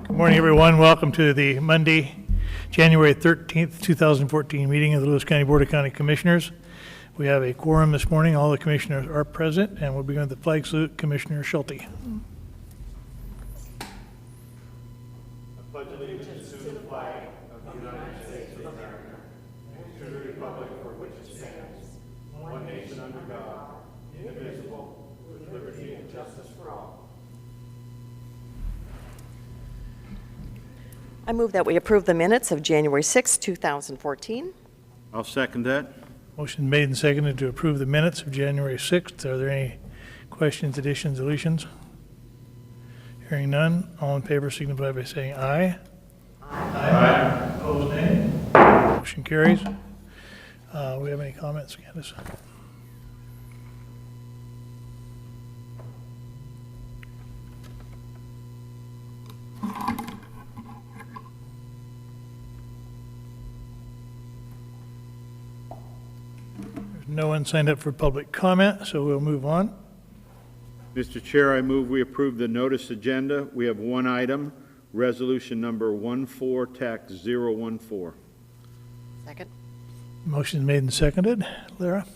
Good morning, everyone. Welcome to the Monday, January 13th, 2014 meeting of the Lewis County Board of County Commissioners. We have a quorum this morning. All the commissioners are present, and we'll begin with the flag salute. Commissioner Schulte. I move that we approve the minutes of January 6, 2014. I'll second that. Motion made and seconded to approve the minutes of January 6th. Are there any questions, additions, deletions? Hearing none, all in favor signify by saying aye. Aye. Opposed, nay. Motion carries. We have any comments, Candace? No one signed up for public comment, so we'll move on. Mr. Chair, I move we approve the notice agenda. We have one item, resolution number 14-014. Second. Motion made and seconded. Lara?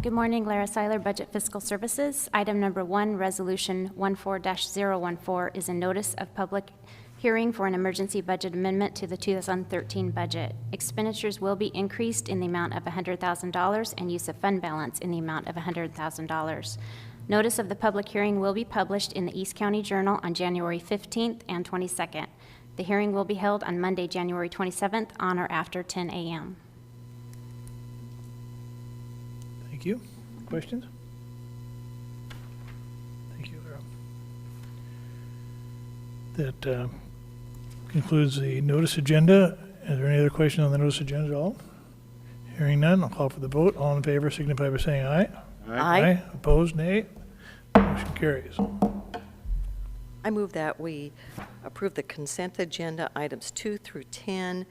Good morning, Lara Seiler, Budget Fiscal Services. Item number 1, Resolution 14-014 is a notice of public hearing for an emergency budget amendment to the 2013 budget. Expenditures will be increased in the amount of $100,000 and use of fund balance in the amount of $100,000. Notice of the public hearing will be published in the East County Journal on January 15th and 22nd. The hearing will be held on Monday, January 27th on or after 10 a.m. Thank you. Questions? Thank you, Lara. That concludes the notice agenda. Is there any other questions on the notice agenda at all? Hearing none, I'll call for the vote. All in favor signify by saying aye. Aye. Opposed, nay. Motion carries. I move that we approve the consent agenda items 2 through 10,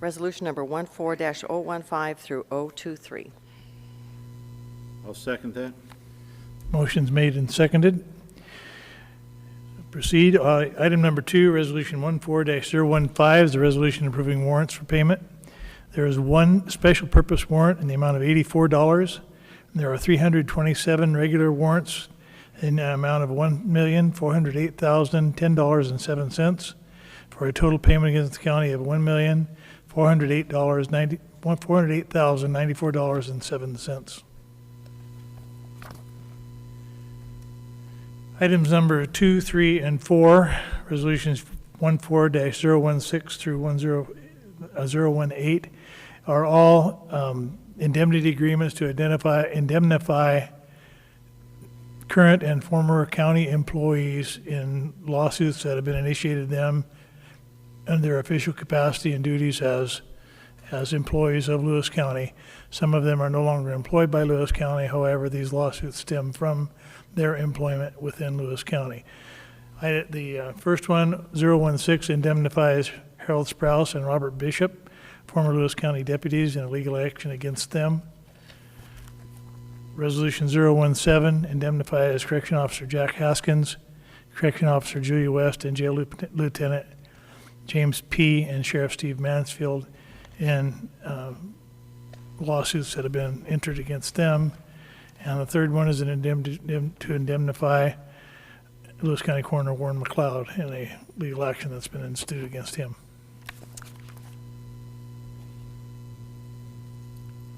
resolution number 14-015 through 023. I'll second that. Motion's made and seconded. Proceed. Item number 2, resolution 14-015 is the resolution approving warrants for payment. There is one special purpose warrant in the amount of $84. There are 327 regular warrants in the amount of $1,408,010.07 for a total payment against the county of $1,408,094.07. Items number 2, 3, and 4, resolutions 14-016 through 018, are all indemnity agreements to indemnify current and former county employees in lawsuits that have been initiated them under their official capacity and duties as employees of Lewis County. Some of them are no longer employed by Lewis County. However, these lawsuits stem from their employment within Lewis County. The first one, 016, indemnifies Harold Sprouse and Robert Bishop, former Lewis County deputies, in a legal action against them. Resolution 017 indemnifies Correction Officer Jack Haskins, Correction Officer Julia West, and Jail Lieutenant James P. and Sheriff Steve Mansfield in lawsuits that have been entered against them. And the third one is to indemnify Lewis County Coroner Warren McLeod in a legal action that's been instituted against him.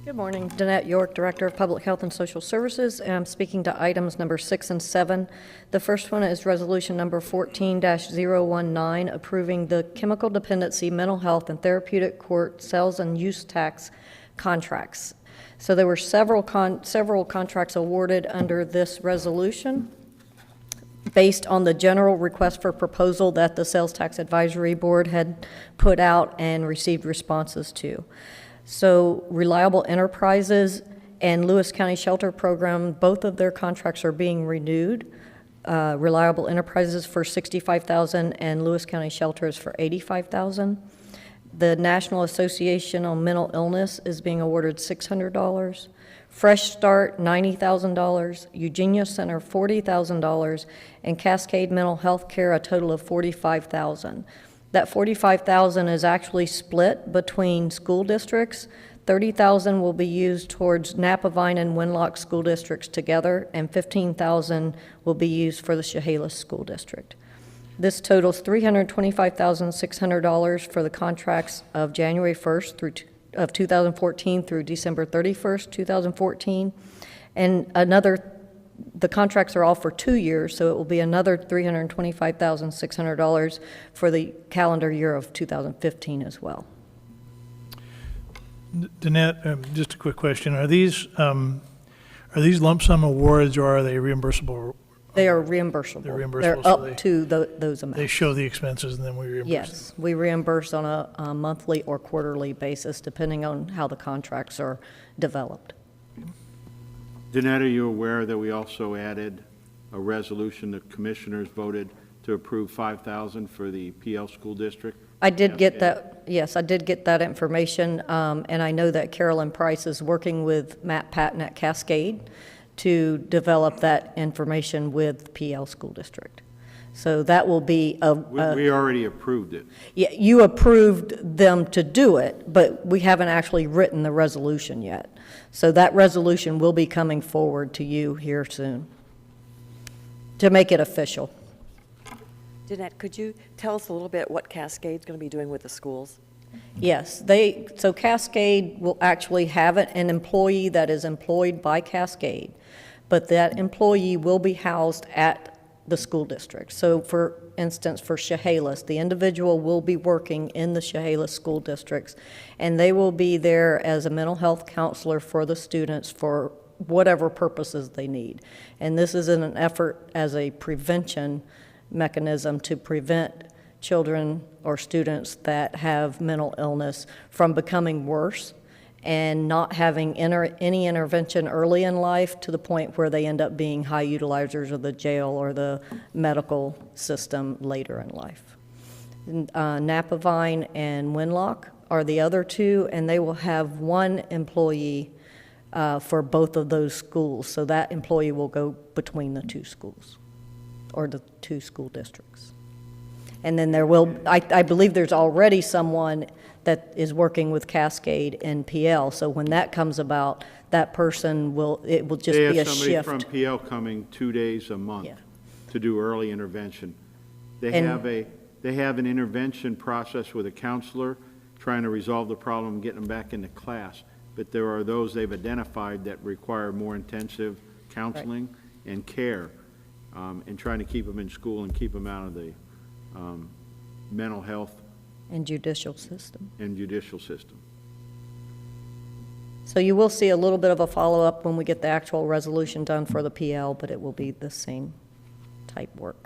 Good morning, Danette York, Director of Public Health and Social Services, and I'm speaking to items number 6 and 7. The first one is resolution number 14-019, approving the chemical dependency, mental health, and therapeutic court sales and use tax contracts. So there were several contracts awarded under this resolution based on the general request for proposal that the Sales Tax Advisory Board had put out and received responses to. So Reliable Enterprises and Lewis County Shelter Program, both of their contracts are being renewed. Reliable Enterprises for $65,000 and Lewis County Shelters for $85,000. The National Association on Mental Illness is being awarded $600. Fresh Start, $90,000, Eugenia Center, $40,000, and Cascade Mental Health Care, a total of $45,000. That $45,000 is actually split between school districts. $30,000 will be used towards Napavine and Winlock school districts together, and $15,000 will be used for the Chehalis School District. This totals $325,600 for the contracts of January 1st of 2014 through December 31st, 2014, and the contracts are all for 2 years, so it will be another $325,600 for the calendar year of 2015 as well. Danette, just a quick question. Are these lump sum awards or are they reimbursable? They are reimbursable. They're reimbursable, They're so up to those amounts. They show the expenses and then we reimburse them? Yes, we reimburse on a monthly or quarterly basis, depending on how the contracts are developed. Danette, are you aware that we also added a resolution that commissioners voted to approve $5,000 for the PL School District? I did get that, yes, I did get that information, and I know that Carolyn Price is working with Matt Patton at Cascade to develop that information with PL School District. So that will be We already approved it. Yeah, you approved them to do it, but we haven't actually written the resolution yet. So that resolution will be coming forward to you here soon to make it official. Danette, could you tell us a little bit what Cascade's going to be doing with the schools? Yes, so Cascade will actually have an employee that is employed by Cascade, but that employee will be housed at the school district. So for instance, for Chehalis, the individual will be working in the Chehalis school districts, and they will be there as a mental health counselor for the students for whatever purposes they need. And this is in an effort as a prevention mechanism to prevent children or students that have mental illness from becoming worse and not having any intervention early in life to the point where they end up being high utilizers of the jail or the medical system later in life. Napavine and Winlock are the other two, and they will have one employee for both of those schools. So that employee will go between the two schools or the two school districts. And then there will, I believe there's already someone that is working with Cascade and PL. So when that comes about, that person it will just be a shift. They have somebody from PL coming 2 days a month to do early intervention. They have an intervention process with a counselor trying to resolve the problem, getting them back into class. But there are those they've identified that require more intensive counseling and care, and trying to keep them in school and keep them out of the mental health and judicial system. So you will see a little bit of a follow-up when we get the actual resolution done for the PL, but it will be the same type work.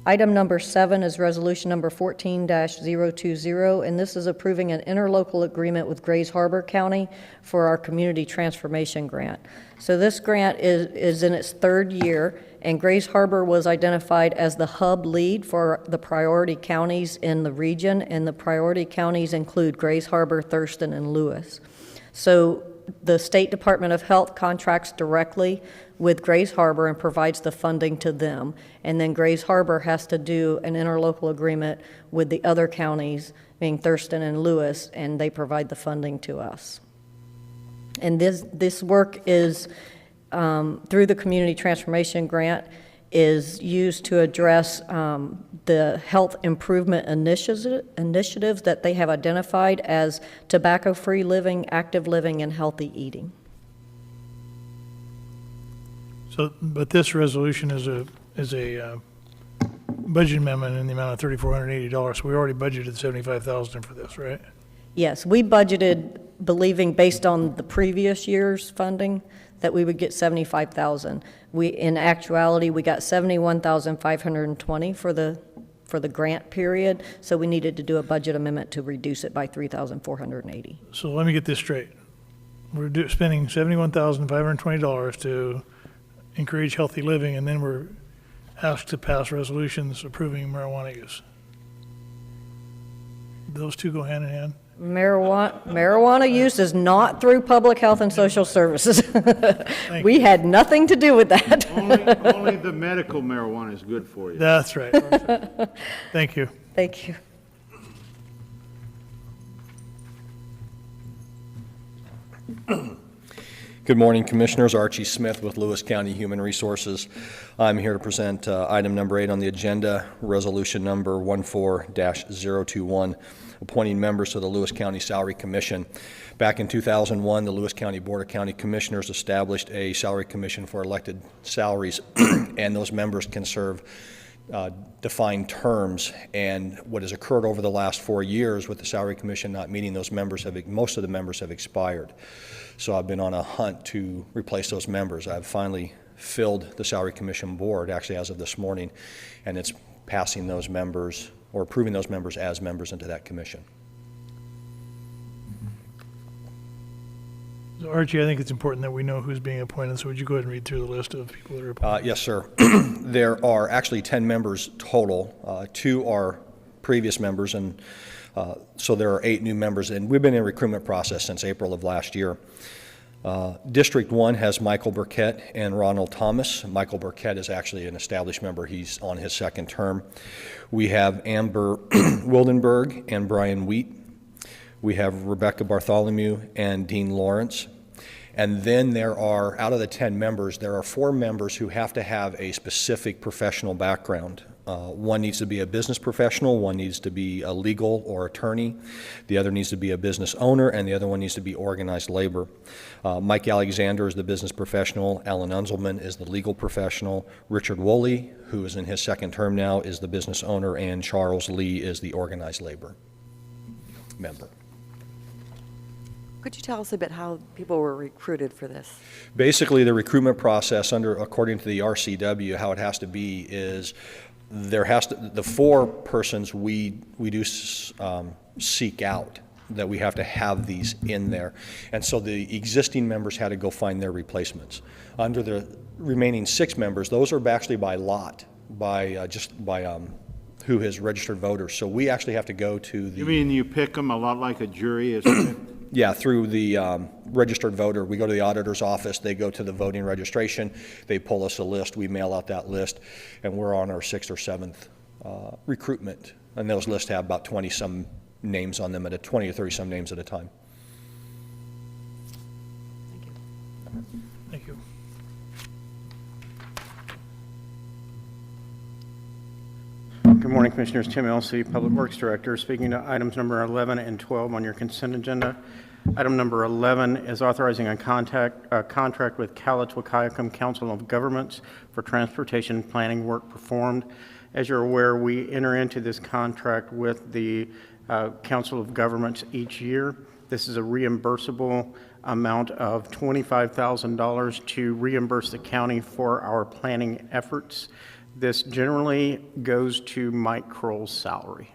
Item number 7 is resolution number 14-020, and this is approving an interlocal agreement with Grays Harbor County for our community transformation grant. So this grant is in its 3rd year, and Grays Harbor was identified as the hub lead for the priority counties in the region, and the priority counties include Grays Harbor, Thurston, and Lewis. So the State Department of Health contracts directly with Grays Harbor and provides the funding to them. And then Grays Harbor has to do an interlocal agreement with the other counties, being Thurston and Lewis, and they provide the funding to us. And this work is, through the Community Transformation Grant, is used to address the health improvement initiatives that they have identified as tobacco-free living, active living, and healthy eating. So, but this resolution is a budget amendment in the amount of $3,480. So we already budgeted $75,000 for this, right? Yes, we budgeted, believing based on the previous year's funding, that we would get $75,000. In actuality, we got $71,520 for the grant period, so we needed to do a budget amendment to reduce it by $3,480. So let me get this straight. We're spending $71,520 to encourage healthy living, and then we're asked to pass resolutions approving marijuana use. Those two go hand in hand? Marijuana use is not through Public Health and Social Services. Thank We had nothing to do with that. Only the medical marijuana is good for you. That's right. Thank you. Thank you. Good morning, Commissioners. Archie Smith with Lewis County Human Resources. I'm here to present item number 8 on the agenda, resolution number 14-021, appointing members to the Lewis County Salary Commission. Back in 2001, the Lewis County Board of County Commissioners established a salary commission for elected salaries, and those members can serve defined terms. And what has occurred over the last 4 years with the Salary Commission not meeting those members, most of the members have expired. So I've been on a hunt to replace those members. I've finally filled the Salary Commission board, actually as of this morning, and it's passing those members, or approving those members as members into that commission. So Archie, I think it's important that we know who's being appointed, so would you go ahead and read through the list of people that are appointed? Yes, sir. There are actually 10 members total. 2 are previous members, and so there are 8 new members, and we've been in a recruitment process since April of last year. District 1 has Michael Burkett and Ronald Thomas. Michael Burkett is actually an established member. He's on his 2nd term. We have Amber Wildenberg and Brian Wheat. We have Rebecca Bartholomew and Dean Lawrence. And then there are, out of the 10 members, there are 4 members who have to have a specific professional background. One needs to be a business professional, one needs to be a legal or attorney, the other needs to be a business owner, and the other one needs to be organized labor. Mike Alexander is the business professional, Alan Unzelman is the legal professional, Richard Woolley, who is in his 2nd term now, is the business owner, and Charles Lee is the organized labor member. Could you tell us a bit how people were recruited for this? Basically, the recruitment process according to the RCW, how it has to be is the 4 persons we do seek out, that we have to have these in there. And so the existing members had to go find their replacements. Under the remaining 6 members, those are actually by lot, by who is registered voters. So we actually have to go to the... You mean you pick them a lot like a jury, isn't it? Yeah, through the registered voter. We go to the auditor's office, they go to the voting registration, they pull us a list, we mail out that list, and we're on our 6th or 7th recruitment. And those lists have about 20-some names on them, 20 or 30-some names at a time. Thank you. Good morning, Commissioners. Tim Elsey, Public Works Director, speaking to items number 11 and 12 on your consent agenda. Item number 11 is authorizing a contract with Cowlitz-Wahkiakum Council of Governments for transportation planning work performed. As you're aware, we enter into this contract with the Council of Governments each year. This is a reimbursable amount of $25,000 to reimburse the county for our planning efforts. This generally goes to Mike Kroll's salary.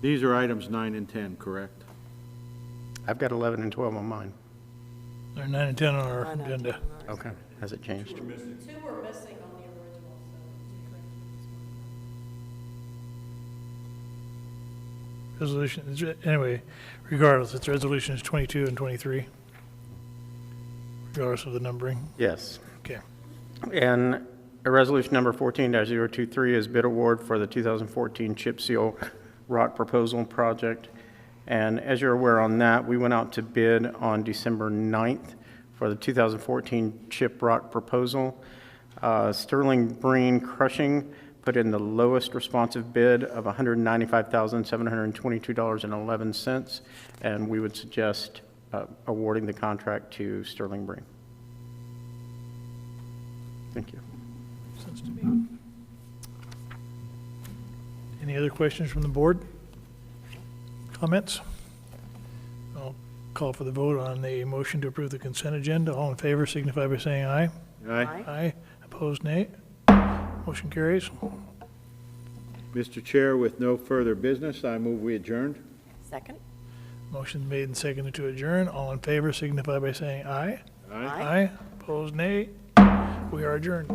These are items 9 and 10, correct? I've got 11 and 12 on mine. There are 9 and 10 on our agenda. Okay. Has it changed? 2 were missing on the original, Resolution, anyway, regardless, it's resolutions 22 and 23, regardless of the numbering. Yes. Okay. And a resolution number 14-023 is bid award for the 2014 chip seal rock proposal project. And as you're aware on that, we went out to bid on December 9th for the 2014 chip rock proposal. Sterling Breen Crushing put in the lowest responsive bid of $195,722.11, and we would suggest awarding the contract to Sterling Breen. Thank you. Sense to me. Any other questions from the board? Comments? I'll call for the vote on the motion to approve the consent agenda. All in favor signify by saying aye. Aye. Aye. Opposed, nay. Motion carries. Mr. Chair, with no further business, I move we adjourned. Second? Motion made and seconded to adjourn. All in favor signify by saying aye. Aye. Aye. Opposed, nay. We are adjourned.